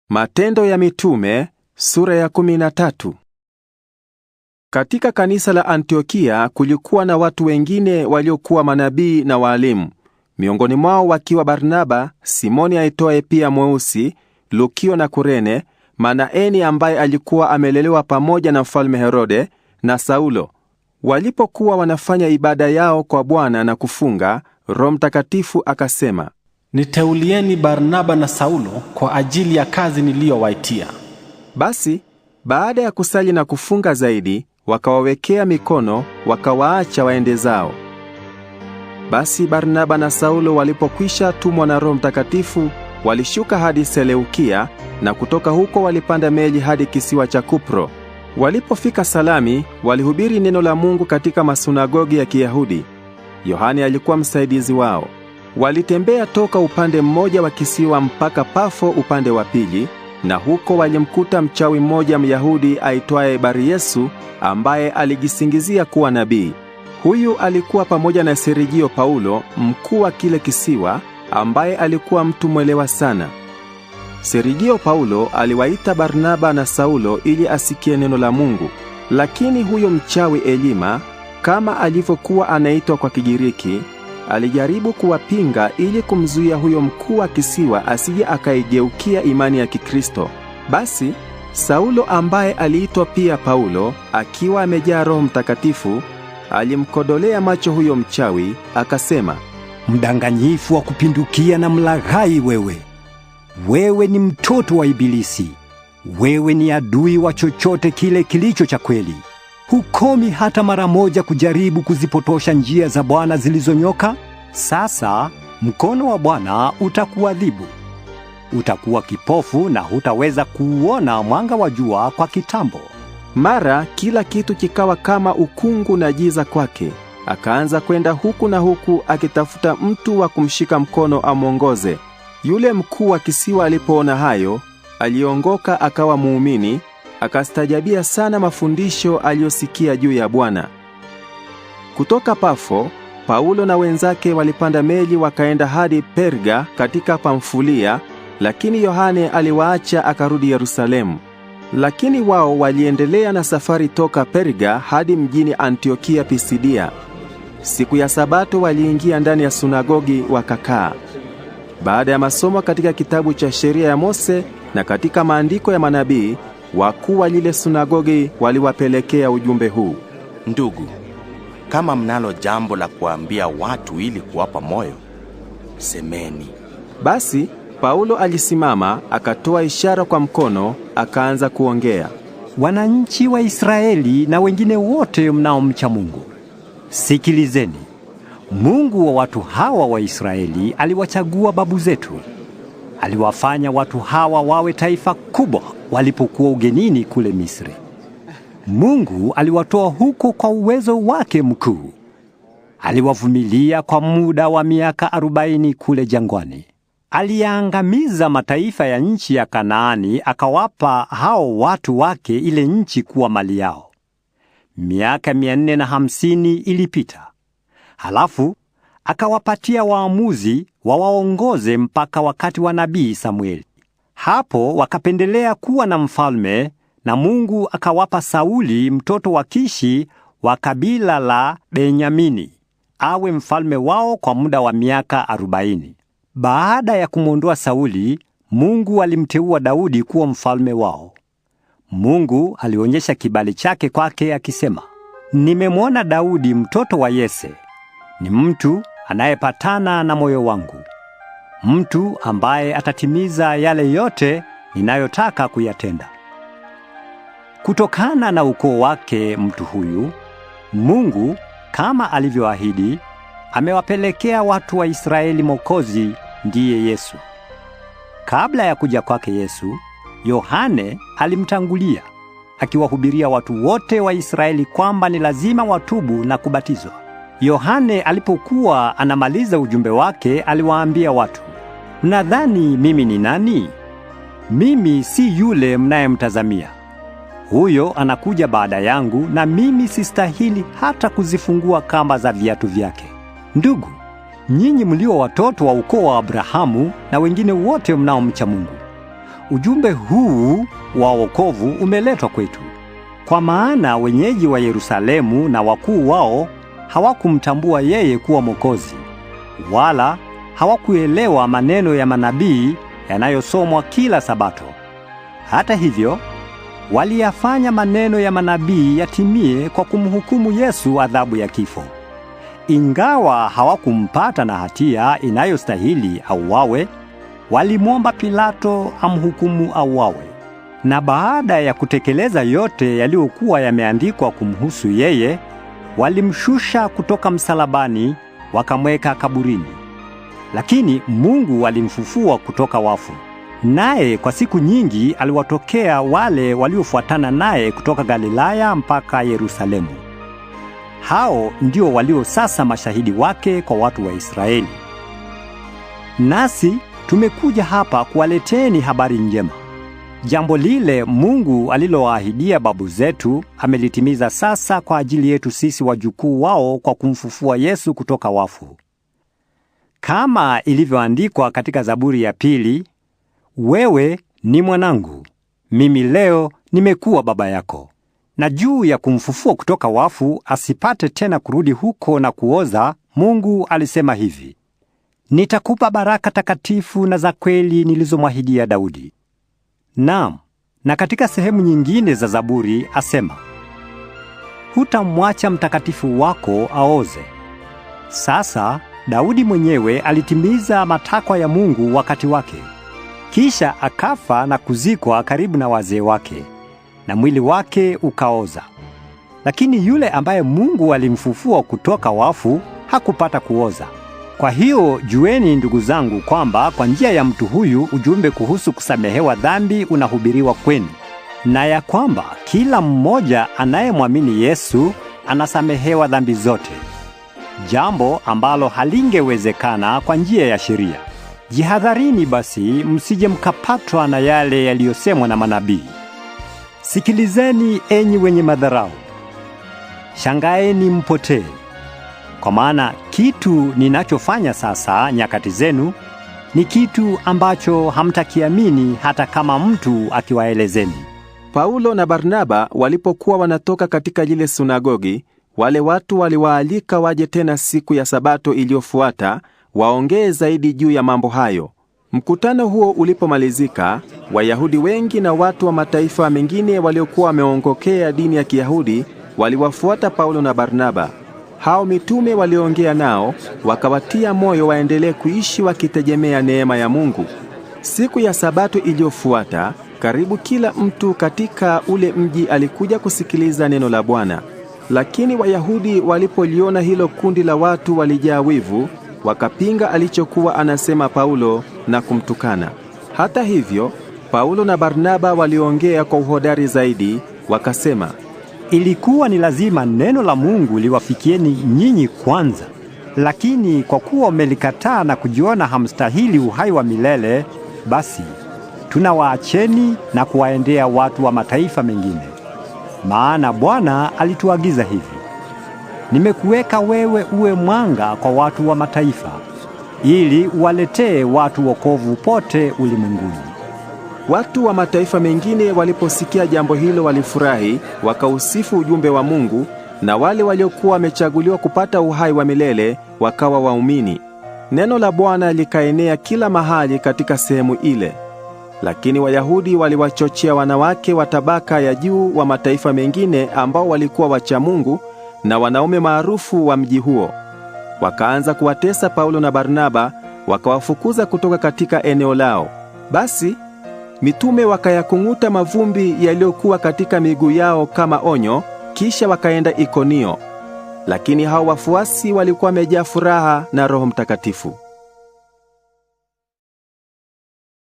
Matendo ya Mitume sura ya 13. Katika kanisa la Antiokia kulikuwa na watu wengine waliokuwa manabii na walimu. Miongoni mwao wakiwa Barnaba, Simoni aitwaye pia Mweusi, Lukio na Kurene, Manaeni ambaye alikuwa amelelewa pamoja na mfalme Herode, na Saulo. Walipokuwa wanafanya ibada yao kwa Bwana na kufunga, Roho Mtakatifu akasema, "Niteulieni Barnaba na Saulo kwa ajili ya kazi niliyowaitia." Basi, baada ya kusali na kufunga zaidi, wakawawekea mikono, wakawaacha waende zao. Basi Barnaba na Saulo walipokwisha tumwa na Roho Mtakatifu, walishuka hadi Seleukia, na kutoka huko walipanda meli hadi kisiwa cha Kupro. Walipofika Salami, walihubiri neno la Mungu katika masunagogi ya Kiyahudi. Yohane alikuwa msaidizi wao. Walitembea toka upande mmoja wa kisiwa mpaka Pafo upande wa pili, na huko walimkuta mchawi mmoja Myahudi aitwaye Baryesu, ambaye alijisingizia kuwa nabii. Huyu alikuwa pamoja na Serigio Paulo, mkuu wa kile kisiwa, ambaye alikuwa mtu mwelewa sana. Serigio Paulo aliwaita Barnaba na Saulo ili asikie neno la Mungu, lakini huyo mchawi Elima, kama alivyokuwa anaitwa kwa Kigiriki, alijaribu kuwapinga ili kumzuia huyo mkuu wa kisiwa asije akaigeukia imani ya Kikristo. Basi Saulo, ambaye aliitwa pia Paulo, akiwa amejaa Roho Mtakatifu, alimkodolea macho huyo mchawi, akasema, "Mdanganyifu wa kupindukia na mlaghai wewe! Wewe ni mtoto wa Ibilisi. Wewe ni adui wa chochote kile kilicho cha kweli. Hukomi hata mara moja kujaribu kuzipotosha njia za Bwana zilizonyoka. Sasa mkono wa Bwana utakuadhibu. Utakuwa kipofu na hutaweza kuuona mwanga wa jua kwa kitambo." Mara kila kitu kikawa kama ukungu na giza kwake. Akaanza kwenda huku na huku akitafuta mtu wa kumshika mkono amwongoze. Yule mkuu wa kisiwa alipoona hayo, aliongoka akawa muumini, akastajabia sana mafundisho aliyosikia juu ya Bwana. Kutoka Pafo, Paulo na wenzake walipanda meli wakaenda hadi Perga katika Pamfulia, lakini Yohane aliwaacha akarudi Yerusalemu. Lakini wao waliendelea na safari toka Perga hadi mjini Antiokia Pisidia. Siku ya Sabato waliingia ndani ya sunagogi wakakaa. Baada ya masomo katika kitabu cha sheria ya Mose na katika maandiko ya manabii, wakuu wa lile sunagogi waliwapelekea ujumbe huu: "Ndugu, kama mnalo jambo la kuambia watu ili kuwapa moyo, semeni." Basi Paulo alisimama, akatoa ishara kwa mkono, akaanza kuongea. "Wananchi wa Israeli na wengine wote mnaomcha Mungu, sikilizeni. Mungu wa watu hawa wa Israeli aliwachagua babu zetu. Aliwafanya watu hawa wawe taifa kubwa walipokuwa ugenini kule Misri. Mungu aliwatoa huko kwa uwezo wake mkuu. Aliwavumilia kwa muda wa miaka 40 kule jangwani. Aliyaangamiza mataifa ya nchi ya Kanaani, akawapa hao watu wake ile nchi kuwa mali yao. Miaka 450 ilipita. Halafu akawapatia waamuzi wawaongoze mpaka wakati wa nabii Samueli. Hapo wakapendelea kuwa na mfalme, na Mungu akawapa Sauli mtoto wa Kishi wa kabila la Benyamini awe mfalme wao kwa muda wa miaka 40. Baada ya kumwondoa Sauli, Mungu alimteua Daudi kuwa mfalme wao. Mungu alionyesha kibali chake kwake akisema, "Nimemwona Daudi mtoto wa Yese. Ni mtu anayepatana na moyo wangu, mtu ambaye atatimiza yale yote ninayotaka kuyatenda." Kutokana na ukoo wake mtu huyu, Mungu kama alivyoahidi, amewapelekea watu wa Israeli Mwokozi, ndiye Yesu. Kabla ya kuja kwake Yesu, Yohane alimtangulia, akiwahubiria watu wote wa Israeli kwamba ni lazima watubu na kubatizwa. Yohane alipokuwa anamaliza ujumbe wake, aliwaambia watu, "Mnadhani mimi ni nani? Mimi si yule mnayemtazamia. Huyo anakuja baada yangu, na mimi sistahili hata kuzifungua kamba za viatu vyake. Ndugu, nyinyi mlio watoto wa ukoo wa Abrahamu na wengine wote mnaomcha Mungu, ujumbe huu wa wokovu umeletwa kwetu. Kwa maana wenyeji wa Yerusalemu na wakuu wao hawakumtambua yeye kuwa Mwokozi, wala hawakuelewa maneno ya manabii yanayosomwa kila Sabato. Hata hivyo, waliyafanya maneno ya manabii yatimie kwa kumhukumu Yesu adhabu ya kifo. Ingawa hawakumpata na hatia inayostahili auawe, walimwomba Pilato amhukumu auawe. Na baada ya kutekeleza yote yaliyokuwa yameandikwa kumhusu yeye, walimshusha kutoka msalabani wakamweka kaburini. Lakini Mungu alimfufua kutoka wafu. Naye kwa siku nyingi aliwatokea wale waliofuatana naye kutoka Galilaya mpaka Yerusalemu. Hao ndio walio sasa mashahidi wake kwa watu wa Israeli. Nasi tumekuja hapa kuwaleteni habari njema. Jambo lile Mungu alilowaahidia babu zetu amelitimiza sasa kwa ajili yetu sisi wajukuu wao kwa kumfufua Yesu kutoka wafu. Kama ilivyoandikwa katika Zaburi ya 2, wewe ni mwanangu, mimi leo nimekuwa baba yako. Na juu ya kumfufua kutoka wafu asipate tena kurudi huko na kuoza, Mungu alisema hivi: nitakupa baraka takatifu na za kweli nilizomwahidia Daudi. Naam, na katika sehemu nyingine za Zaburi asema, hutamwacha mtakatifu wako aoze. Sasa Daudi mwenyewe alitimiza matakwa ya Mungu wakati wake. Kisha akafa na kuzikwa karibu na wazee wake, na mwili wake ukaoza. Lakini yule ambaye Mungu alimfufua kutoka wafu hakupata kuoza. Kwa hiyo jueni ndugu zangu kwamba kwa njia ya mtu huyu ujumbe kuhusu kusamehewa dhambi unahubiriwa kwenu, na ya kwamba kila mmoja anayemwamini Yesu anasamehewa dhambi zote, jambo ambalo halingewezekana kwa njia ya sheria. Jihadharini basi msije mkapatwa na yale yaliyosemwa na manabii. Sikilizeni enyi wenye madharau, shangaeni mpotee. Kwa maana kitu ninachofanya sasa nyakati zenu ni kitu ambacho hamtakiamini hata kama mtu akiwaelezeni. Paulo na Barnaba walipokuwa wanatoka katika lile sunagogi, wale watu waliwaalika waje tena siku ya Sabato iliyofuata waongee zaidi juu ya mambo hayo. Mkutano huo ulipomalizika, Wayahudi wengi na watu wa mataifa mengine waliokuwa wameongokea dini ya Kiyahudi waliwafuata Paulo na Barnaba. Hao mitume waliongea nao, wakawatia moyo waendelee kuishi wakitegemea neema ya Mungu. Siku ya Sabato iliyofuata, karibu kila mtu katika ule mji alikuja kusikiliza neno la Bwana. Lakini Wayahudi walipoliona hilo kundi la watu walijaa wivu, wakapinga alichokuwa anasema Paulo na kumtukana. Hata hivyo, Paulo na Barnaba waliongea kwa uhodari zaidi, wakasema, ilikuwa ni lazima neno la Mungu liwafikieni nyinyi kwanza. Lakini kwa kuwa mmelikataa na kujiona hamstahili uhai wa milele, basi tunawaacheni na kuwaendea watu wa mataifa mengine. Maana Bwana alituagiza hivi: nimekuweka wewe uwe mwanga kwa watu wa mataifa, ili waletee watu wokovu pote ulimwenguni. Watu wa mataifa mengine waliposikia jambo hilo walifurahi, wakausifu ujumbe wa Mungu, na wale waliokuwa wamechaguliwa kupata uhai wa milele wakawa waumini. Neno la Bwana likaenea kila mahali katika sehemu ile. Lakini Wayahudi waliwachochea wanawake wa tabaka ya juu wa mataifa mengine ambao walikuwa wacha Mungu na wanaume maarufu wa mji huo. Wakaanza kuwatesa Paulo na Barnaba, wakawafukuza kutoka katika eneo lao. Basi mitume wakayakung'uta mavumbi yaliyokuwa katika miguu yao kama onyo, kisha wakaenda Ikonio. Lakini hao wafuasi walikuwa wamejaa furaha na Roho Mtakatifu.